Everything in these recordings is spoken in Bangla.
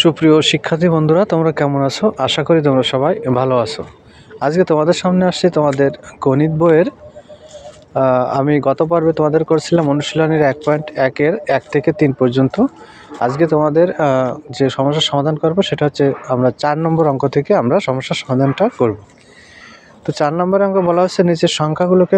সুপ্রিয় শিক্ষার্থী বন্ধুরা, তোমরা কেমন আছো? আশা করি তোমরা সবাই ভালো আছো। আজকে তোমাদের সামনে আসছি তোমাদের গণিত বইয়ের আমি গত পর্বে তোমাদের করছিলাম অনুশীলনীর 1.1-এর 1 থেকে 3 পর্যন্ত। আজকে তোমাদের যে সমস্যার সমাধান করব সেটা হচ্ছে আমরা 4 নম্বর অঙ্ক থেকে আমরা সমস্যার সমাধানটা করব। তো 4 নম্বর অঙ্ক বলা হচ্ছে নিচের সংখ্যাগুলোকে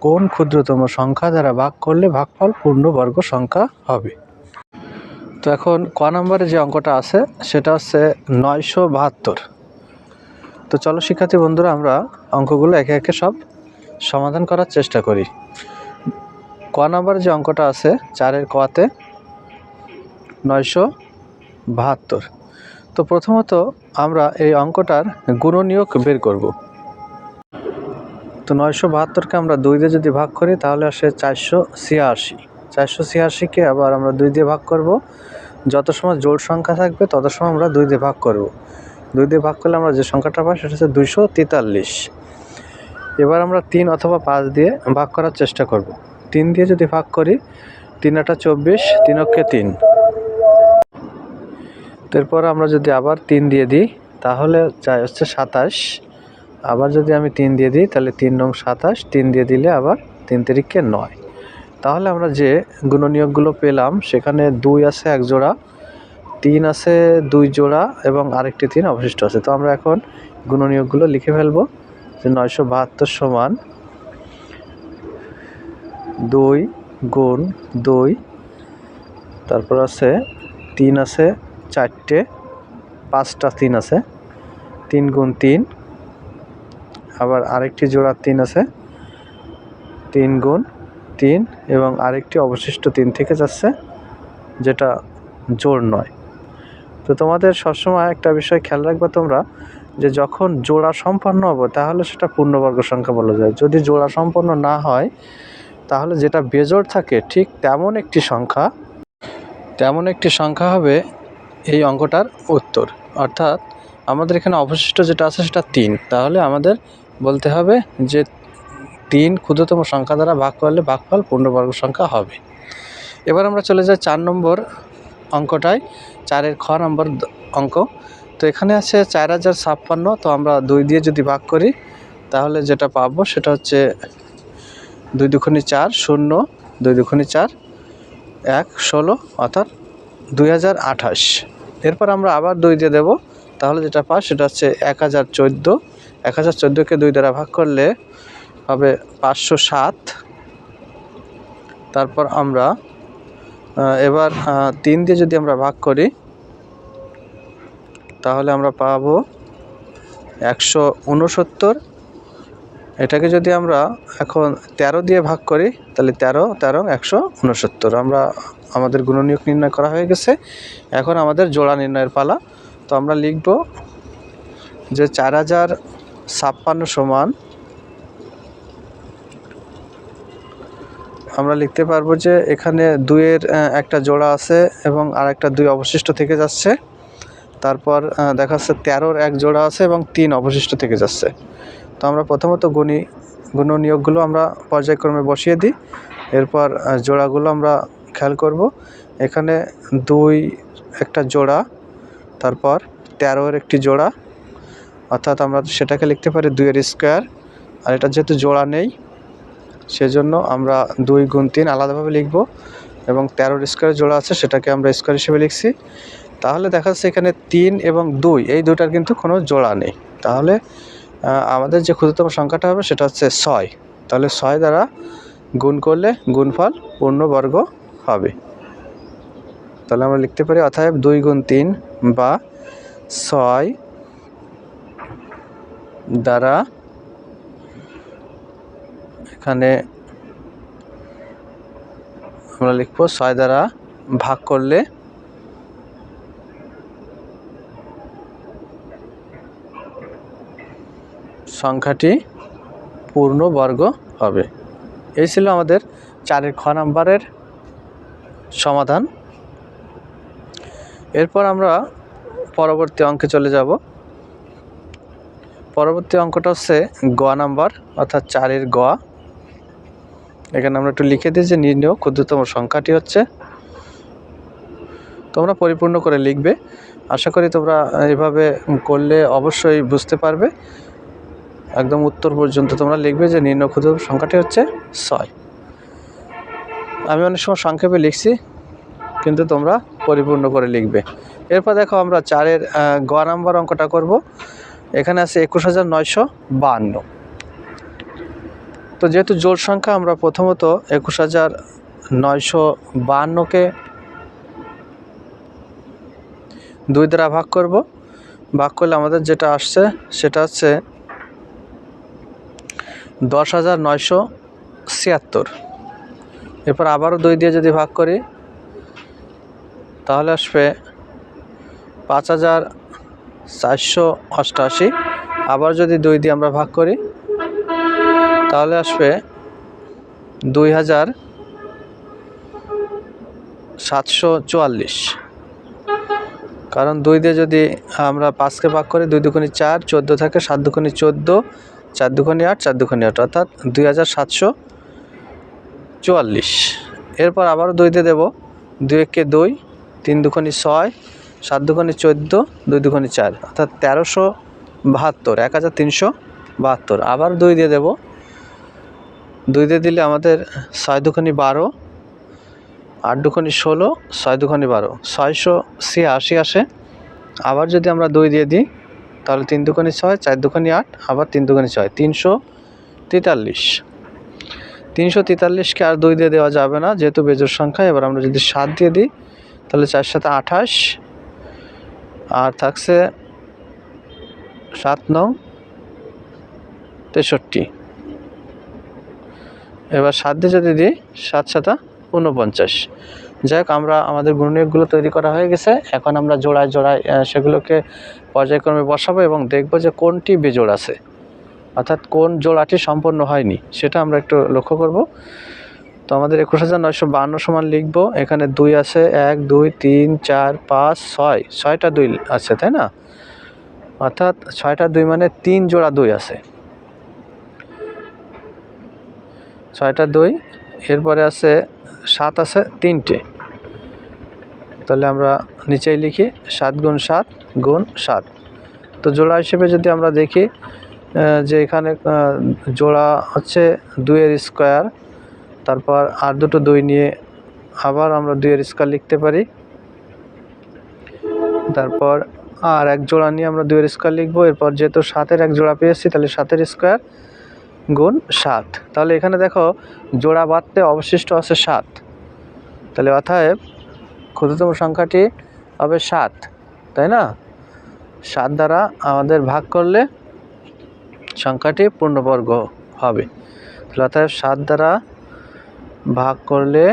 কোন ক্ষুদ্রতম সংখ্যা দ্বারা ভাগ করলে ভাগফল পূর্ণবর্গ সংখ্যা হবে। তো এখন ক নম্বরে যে অঙ্কটা আছে সেটা হচ্ছে 972। তো চলো শিক্ষার্থী বন্ধুরা আমরা অঙ্কগুলো একে একে সব সমাধান করার চেষ্টা করি। ক নম্বরে যে অঙ্কটা আছে 4-এর কতে 972। তো প্রথমত আমরা এই অঙ্কটার গুণনীয়ক বের করব। তো 972কে আমরা 2 দিয়ে যদি ভাগ করি তাহলে আসে 486। 486কে আবার আমরা 2 দিয়ে ভাগ করব। যত সময় জোড় সংখ্যা থাকবে তত সময় আমরা 2 দিয়ে ভাগ করব। 2 দিয়ে ভাগ করলে আমরা যে সংখ্যাটা পাই সেটা হচ্ছে 243। এবার আমরা 3 অথবা 5 দিয়ে ভাগ করার চেষ্টা করব। 3 দিয়ে যদি ভাগ করি 3 × 24, 3 × 3। এরপর আমরা যদি আবার 3 দিয়ে দিই তাহলে চাই হচ্ছে 27। আবার যদি আমি 3 দিয়ে দিই তাহলে 3 নং 27, 3 দিয়ে দিলে আবার 3 তিরিকে 9। তাহলে আমরা যে গুণনীয়কগুলো পেলাম সেখানে 2 আছে 1 জোড়া, 3 আছে 2 জোড়া এবং আরেকটি 3 অবশিষ্ট আছে। তো আমরা এখন গুণনীয়কগুলো লিখে ফেলব যে 972 সমান 2 গুণ 2, তারপর আছে 3 আছে 4টে, 5টা 3 আছে, 3 গুণ 3, আবার আরেকটি জোড়া 3 আছে 3 গুণ 3 এবং আরেকটি অবশিষ্ট 3 থেকে যাচ্ছে যেটা জোড় নয়। তো তোমাদের সবসময় একটা বিষয় খেয়াল রাখবে তোমরা যে যখন জোড়া সম্পন্ন হবে তাহলে সেটা পূর্ণবর্গ সংখ্যা বলা যায়। যদি জোড়া সম্পন্ন না হয় তাহলে যেটা বেজোড় থাকে ঠিক তেমন একটি সংখ্যা হবে এই অঙ্কটার উত্তর। অর্থাৎ আমাদের এখানে অবশিষ্ট যেটা আছে সেটা 3, তাহলে আমাদের বলতে হবে যে 3 ক্ষুদ্রতম সংখ্যা দ্বারা ভাগ করলে ভাগফল পূর্ণবর্গ সংখ্যা হবে। এবার আমরা চলে যাই 4 নম্বর অঙ্কটায়, 4-এর খ নম্বর অঙ্ক। তো এখানে আছে 4056। তো আমরা 2 দিয়ে যদি ভাগ করি তাহলে যেটা পাবো সেটা হচ্ছে 2 দুগুণে 4, 0, 2 দুগুণে 4, 1, 16 অর্থাৎ 2028। এরপর আমরা আবার 2 দিয়ে দেব, তাহলে যেটা পাই সেটা হচ্ছে 1014। 1014কে 2 দ্বারা ভাগ করলে হবে 507। তারপর আমরা এবার 3 দিয়ে যদি আমরা ভাগ করি তাহলে আমরা পাবো 169। এটাকে যদি আমরা এখন 13 দিয়ে ভাগ করি তাহলে 13, 13, 169। আমাদের গুণনীয়ক নির্ণয় করা হয়ে গেছে। এখন আমাদের জোড়া নির্ণয়ের পালা। তো আমরা লিখব যে 4056 সমান, আমরা লিখতে পারবো যে এখানে 2-এর একটা জোড়া আছে এবং আর একটা 2 অবশিষ্ট থেকে যাচ্ছে। তারপর দেখাচ্ছে 13-র 1 জোড়া আছে এবং 3 অবশিষ্ট থেকে যাচ্ছে। তো আমরা প্রথমত গুণনীয়কগুলো আমরা পর্যায়ক্রমে বসিয়ে দিই। এরপর জোড়াগুলো আমরা খেয়াল করব। এখানে 2 একটা জোড়া, তারপর 13-এর একটি জোড়া, অর্থাৎ আমরা সেটাকে লিখতে পারি 2-এর স্কোয়ার। আর এটা যেহেতু জোড়া নেই সেজন্য আমরা 2 গুণ 3 আলাদাভাবে লিখব এবং 13-এর স্কোয়ার জোড়া আছে সেটাকে আমরা স্কোয়ার হিসেবে লিখছি। তাহলে দেখা যাচ্ছে এখানে 3 এবং 2 এই দুটার কিন্তু কোনো জোড়া নেই। তাহলে আমাদের যে ক্ষুদ্রতম সংখ্যাটা হবে সেটা হচ্ছে 6। তাহলে 6 দ্বারা গুণ করলে গুণফল পূর্ণবর্গ হবে। তাহলে আমরা লিখতে পারি অতএব 2 গুণ 3 বা 6 দ্বারা, এখানে আমরা লিখব 6 দ্বারা ভাগ করলে সংখ্যাটি পূর্ণবর্গ হবে। এই ছিল আমাদের 4-এর খ নম্বরের সমাধান। এরপর আমরা পরবর্তী অঙ্কে চলে যাব। পরবর্তী অঙ্কটা হচ্ছে গ নাম্বার, অর্থাৎ 4-এর গ। এখানে আমরা একটু লিখে দিই যে নির্ণেয় ক্ষুদ্রতম সংখ্যাটি হচ্ছে তোমরা পরিপূর্ণ করে লিখবে। আশা করি তোমরা এভাবে করলে অবশ্যই বুঝতে পারবে। একদম উত্তর পর্যন্ত তোমরা লিখবে যে নিম্ন ক্ষুদ্রতম সংখ্যাটি হচ্ছে 6। আমি অনেক সময় সংক্ষেপে লিখছি, কিন্তু তোমরা পরিপূর্ণ করে লিখবে। এরপর দেখো আমরা 4-এর গ নাম্বার অঙ্কটা করব। এখানে আছে 21,952। তো যেহেতু জোড় সংখ্যা, আমরা প্রথমত 21,952কে 2 দ্বারা ভাগ করব। ভাগ করলে আমাদের যেটা আসছে সেটা হচ্ছে 10,976। এরপর আবারও 2 দিয়ে যদি ভাগ করি তাহলে আসবে 5,488। আবার যদি 2 দিয়ে আমরা ভাগ করি তাহলে আসবে 2,744। কারণ 2 দিয়ে যদি আমরা 5কে ভাগ করি, 2 দুগুণে 4, 14 থাকে, 7 দুগুণে 14, 4 দুগুণে 8, 4 দুগুণে 8, অর্থাৎ 2,744। এরপর আবারও 2 দিয়ে দেবো, 2 একে 2, 3 দুগুণে 6, 7 দুগুণে 14, 2 দুগুণে 4, অর্থাৎ 1,372, 1,372। আবার 2 দিয়ে দেবো, 2 দিয়ে দিলে আমাদের 6 দুগুণে 12, 8 দুগুণে 16, 6 দুগুণে 12, 686 আসে। আবার যদি আমরা 2 দিয়ে দিই তাহলে 3 দুগুণে 6, 4 দুগুণে 8, আবার 3 দুগুণে 6, 343। 343কে আর 2 দিয়ে দেওয়া যাবে না, যেহেতু বেজোড় সংখ্যা। এবার আমরা যদি 7 দিয়ে দিই তাহলে 4 7 28, আর থাকছে 7 9 63। এবার 7 দিয়ে যদি দিই 7 7 49। যাই হোক, আমরা আমাদের গুণনীয়কগুলো তৈরি করা হয়ে গেছে। এখন আমরা জোড়ায় জোড়ায় সেগুলোকে পর্যায়ক্রমে বসাবো এবং দেখব যে কোনটি বেজোড় আছে, অর্থাৎ কোন জোড়াটি সম্পন্ন হয়নি, সেটা আমরা একটু লক্ষ্য করব। তো আমাদের 21,952 সমান লিখব। এখানে 2 আছে, 1 2 3 4 5 6, 6টা 2 আছে, তাই না? অর্থাৎ 6টা 2 মানে 3 জোড়া 2 আছে, 6টা 2। এরপরে আছে 7 আছে 3টে। তাহলে আমরা নিচেই লিখি 7 গুণ 7 গুণ 7। তো জোড়া হিসেবে যদি আমরা দেখি যে এখানে জোড়া হচ্ছে 2-এর স্কোয়ার, তারপর আর দুটো 2 নিয়ে আবার আমরা 2-এর স্কোয়ার লিখতে পারি। তারপর আর এক জোড়া নিয়ে আমরা 2-এর স্কোয়ার লিখবো। এরপর যেহেতু 7-এর এক জোড়া পেয়েছি, তাহলে 7-এর স্কোয়ার গুণ 7। তাহলে এখানে দেখো জোড়া বাদতে অবশিষ্ট আছে 7। তাহলে অতএব ক্ষুদ্রতম সংখ্যাটি হবে 7, তাই না? 7 দ্বারা আমাদের ভাগ করলে সংখ্যাটি পূর্ণবর্গ হবে। তাহলে অতএব 7 দ্বারা ভাগ করলে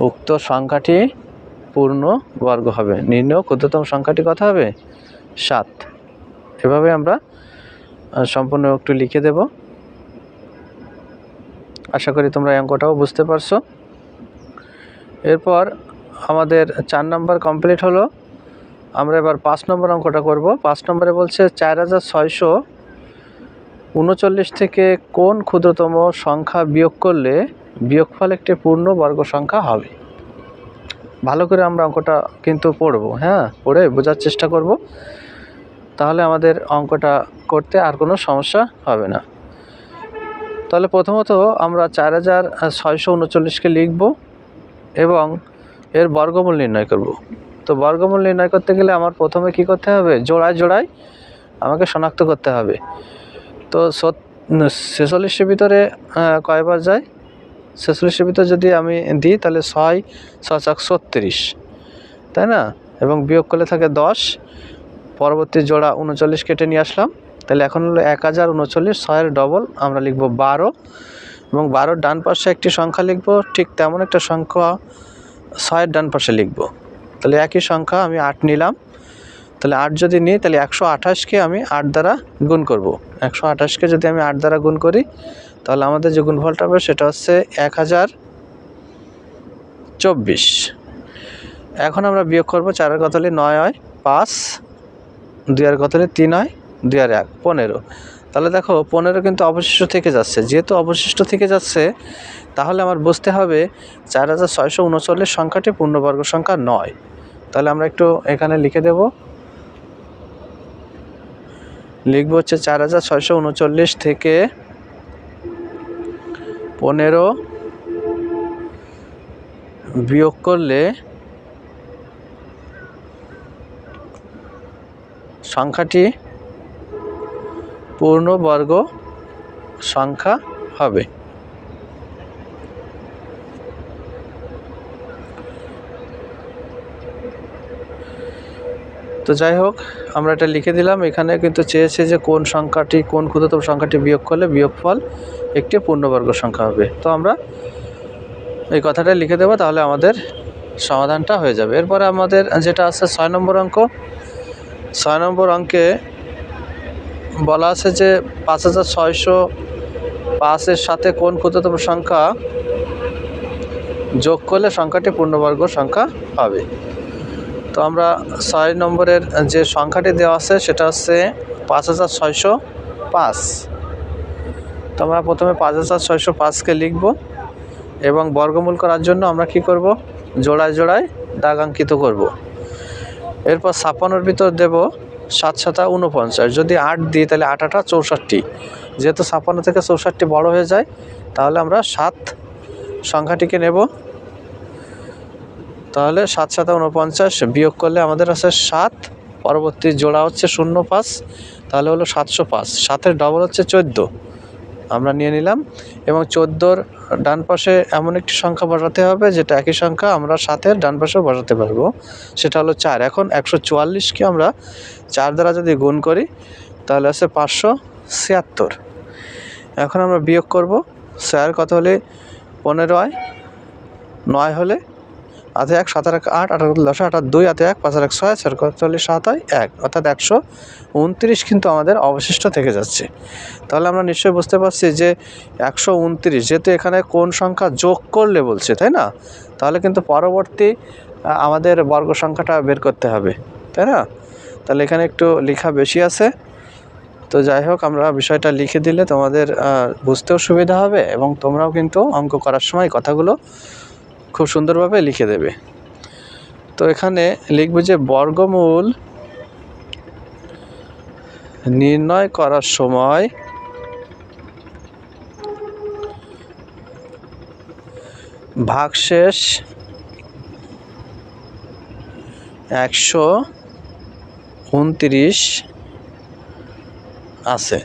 উক্ত সংখ্যাটি পূর্ণবর্গ হবে। নির্ণয় ক্ষুদ্রতম সংখ্যাটি কত হবে? 7। এভাবে আমরা সম্পূর্ণ একটু লিখে দেব। আশা করি তোমরা এই অঙ্কটাও বুঝতে পারছো। এরপর আমাদের 4 নম্বর কমপ্লিট হলো। আমরা এবার 5 নম্বর অঙ্কটা করব। 5 নম্বরে বলছে 4,639 থেকে কোন ক্ষুদ্রতম সংখ্যা বিয়োগ করলে বিয়োগফল একটি পূর্ণ বর্গ সংখ্যা হবে। ভালো করে আমরা অঙ্কটা কিন্তু পড়বো, হ্যাঁ, পড়ে বোঝার চেষ্টা করব, তাহলে আমাদের অঙ্কটা করতে আর কোনো সমস্যা হবে না। তাহলে প্রথমত আমরা 4,639কে লিখব এবং এর বর্গমূল নির্ণয় করব। তো বর্গমূল নির্ণয় করতে গেলে আমার প্রথমে কি করতে হবে? জোড়ায় জোড়ায় আমাকে শনাক্ত করতে হবে। তো 46-এর ভিতরে কয়বার যায়? 46-এর ভিতরে যদি আমি দিই তাহলে 6 6 36, তাই না? এবং বিয়োগ করলে থাকে 10। পরবর্তী জোড়া 39 কেটে নিয়ে আসলাম। তাহলে এখন হলো 1039, 6-এর ডবল আমরা লিখব 12, এবং 12-র ডান পাশে একটি সংখ্যা লিখব, ঠিক তেমন একটা সংখ্যা 6-এর ডান পাশে লিখব। তাহলে একই সংখ্যা আমি 8 নিলাম। তাহলে 8 যদি নিই তাহলে 128কে আমি 8 দ্বারা গুণ করব। 128কে যদি আমি 8 দ্বারা গুণ করি তাহলে আমাদের যে গুণফলটা হবে সেটা হচ্ছে 1024। এখন আমরা বিয়োগ করব। 4-এর কতলে 9 হয় 5, 2-এর কতলে 3 হয় 2 আর 1 15। তাহলে দেখো 15 কিন্তু অবশিষ্ট থেকে যাচ্ছে, যেহেতু অবশিষ্ট থেকে যাচ্ছে তাহলে আমার বুঝতে হবে 4639 সংখ্যাটি পূর্ণবর্গ সংখ্যা নয়। তাহলে আমরা একটু এখানে লিখে দেব, লিখব হচ্ছে 4639 থেকে 15 বিয়োগ করলে সংখ্যাটি পূর্ণবর্গ সংখ্যা হবে। তো যাই হোক, আমরা এটা লিখে দিলাম। এখানে কিন্তু চেয়েছে যে কোন সংখ্যাটি, কোন ক্ষুদ্রতম সংখ্যাটি বিয়োগ করলে বিয়োগফল একটি পূর্ণবর্গ সংখ্যা হবে। তো আমরা এই কথাটা লিখে দেবো, তাহলে আমাদের সমাধানটা হয়ে যাবে। এরপরে আমাদের যেটা আছে 6 নম্বর অঙ্ক, 6 নম্বর অঙ্কে বলা আছে যে 5605-এর সাথে কোন ক্ষুদ্রতম সংখ্যা যোগ করলে সংখ্যাটি পূর্ণবর্গ সংখ্যা হবে। তো আমরা 6 নম্বরের যে সংখ্যাটি দেওয়া আছে সেটা হচ্ছে 5605। তো আমরা প্রথমে 5605-কে লিখব এবং বর্গমূল করার জন্য আমরা কি করব, জোড়ায় জোড়ায় দাগাঙ্কিত করব। এরপর 56-এর ভিতর দেব 7 7 49, যদি 8 দিই তাহলে 8 8 64। যেহেতু 56 থেকে 64 বড় হয়ে যায় তাহলে আমরা 7 সংখ্যাটিকে নেব। তাহলে 7 7 49 বিয়োগ করলে আমাদের আছে 7, পরবর্তী জোড়া হচ্ছে 05, তাহলে হলো 705। 7-এর ডবল হচ্ছে 14 আমরা নিয়ে নিলাম, এবং 14-র ডান পাশে এমন একটি সংখ্যা বসাতে হবে যেটা একই সংখ্যা আমরা 7-এর ডান পাশেও বসাতে পারবো, সেটা হলো 4। এখন 144-কে আমরা 4 দ্বারা যদি গুণ করি তাহলে আছে 576। এখন আমরা বিয়োগ করব, 4 কত হলে 15 হয়, 9 হলে 8 1 7 1 8 8 10 8 2 8 1 5 1 6 4 কত হলে 7 হয় 1, অর্থাৎ 129 কিন্তু আমাদের অবশিষ্ট থেকে যাচ্ছে। তাহলে আমরা নিশ্চয়ই বুঝতে পারছি যে 129, যেহেতু এখানে কোন সংখ্যা যোগ করলে বলছে, তাই না, তাহলে কিন্তু পরবর্তী আমাদের বর্গ সংখ্যাটা বের করতে হবে, তাই না। তাহলে এখানে একটু লেখা বেশি আছে। তো যাই হোক, আমরা বিষয়টা লিখে দিলে তোমাদের বুঝতেও সুবিধা হবে এবং তোমরাও কিন্তু অঙ্ক করার সময় কথাগুলো খুব সুন্দরভাবে লিখে দেবে। তো এখানে লিখব যে বর্গমূল নির্ণয় করার সময় ভাগশেষ 129 আছে,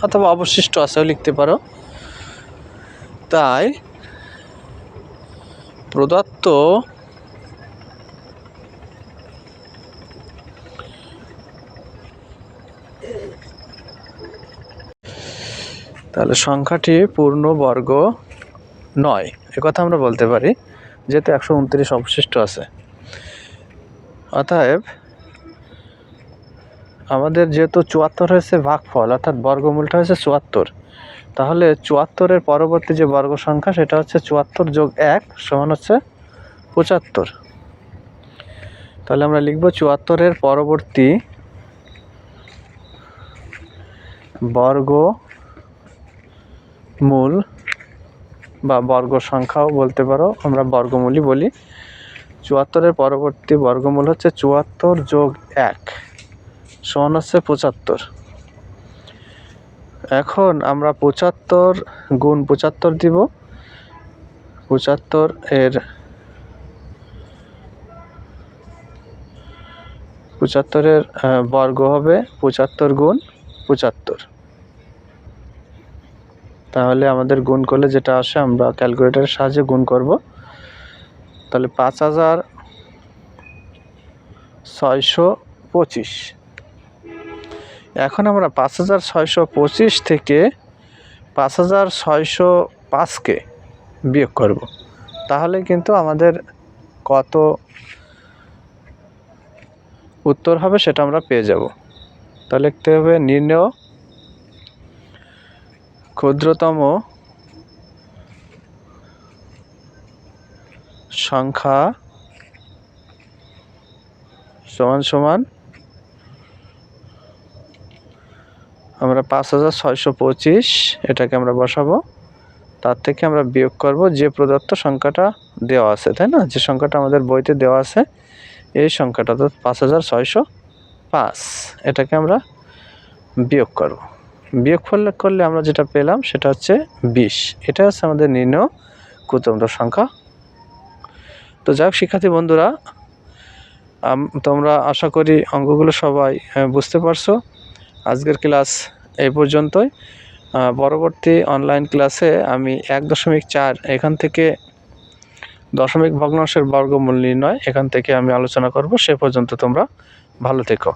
অথবা অবশিষ্ট আছেও লিখতে পারো। তাই প্রদত্ত তাহলে সংখ্যাটি পূর্ণবর্গ নয়, একথা আমরা বলতে পারি, যেহেতু 129 অবশিষ্ট আছে। অতএব আমাদের যেহেতু 74 হয়েছে ভাগফল, অর্থাৎ বর্গমূলটা হয়েছে 74, তাহলে 74-এর পরবর্তী যে বর্গ সংখ্যা সেটা হচ্ছে 74 যোগ 1 সমান হচ্ছে 75। তাহলে আমরা লিখব 74-এর পরবর্তী বর্গমূল বা বর্গ সংখ্যাও বলতে পারো, আমরা বর্গমূলই বলি। 74-এর পরবর্তী বর্গমূল হচ্ছে 74 যোগ 1 সমান হচ্ছে 75। এখন আমরা 75 গুণ 75 দিব। 75-এর বর্গ হবে 75 গুণ 75। তাহলে আমাদের গুণ করলে যেটা আসে আমরা ক্যালকুলেটরের সাহায্যে গুণ করব। তাহলে 5625। এখন আমরা 5625 থেকে 5605-কে বিয়োগ করব, তাহলে কিন্তু আমাদের কত উত্তর হবে সেটা আমরা পেয়ে যাব। তাহলে লিখতে হবে নির্ণেয় ক্ষুদ্রতম সংখ্যা সমান সমান আমরা আমরা 5625 এটাকে আমরা বসাবো, তার থেকে আমরা বিয়োগ করব যে প্রদত্ত সংখ্যাটা দেওয়া আছে, তাই না? যে সংখ্যাটা আমাদের বইতে দেওয়া আছে এই সংখ্যাটা, অর্থাৎ 5605, এটাকে আমরা বিয়োগ করব। বিয়োগ করলে আমরা যেটা পেলাম সেটা হচ্ছে 20। এটা হচ্ছে আমাদের নির্ণেয় ক্ষুদ্রতম সংখ্যা। তো যাই হোক শিক্ষার্থী বন্ধুরা, তোমরা আশা করি অঙ্কগুলো সবাই বুঝতে পারছো। আজকের ক্লাস এই পর্যন্তই। পরবর্তী অনলাইন ক্লাসে আমি 1.4 এখান থেকে দশমিক ভগ্নাংশের বর্গমূল নির্ণয় এখান থেকে আমি আলোচনা করব। সে পর্যন্ত তোমরা ভালো থেকো।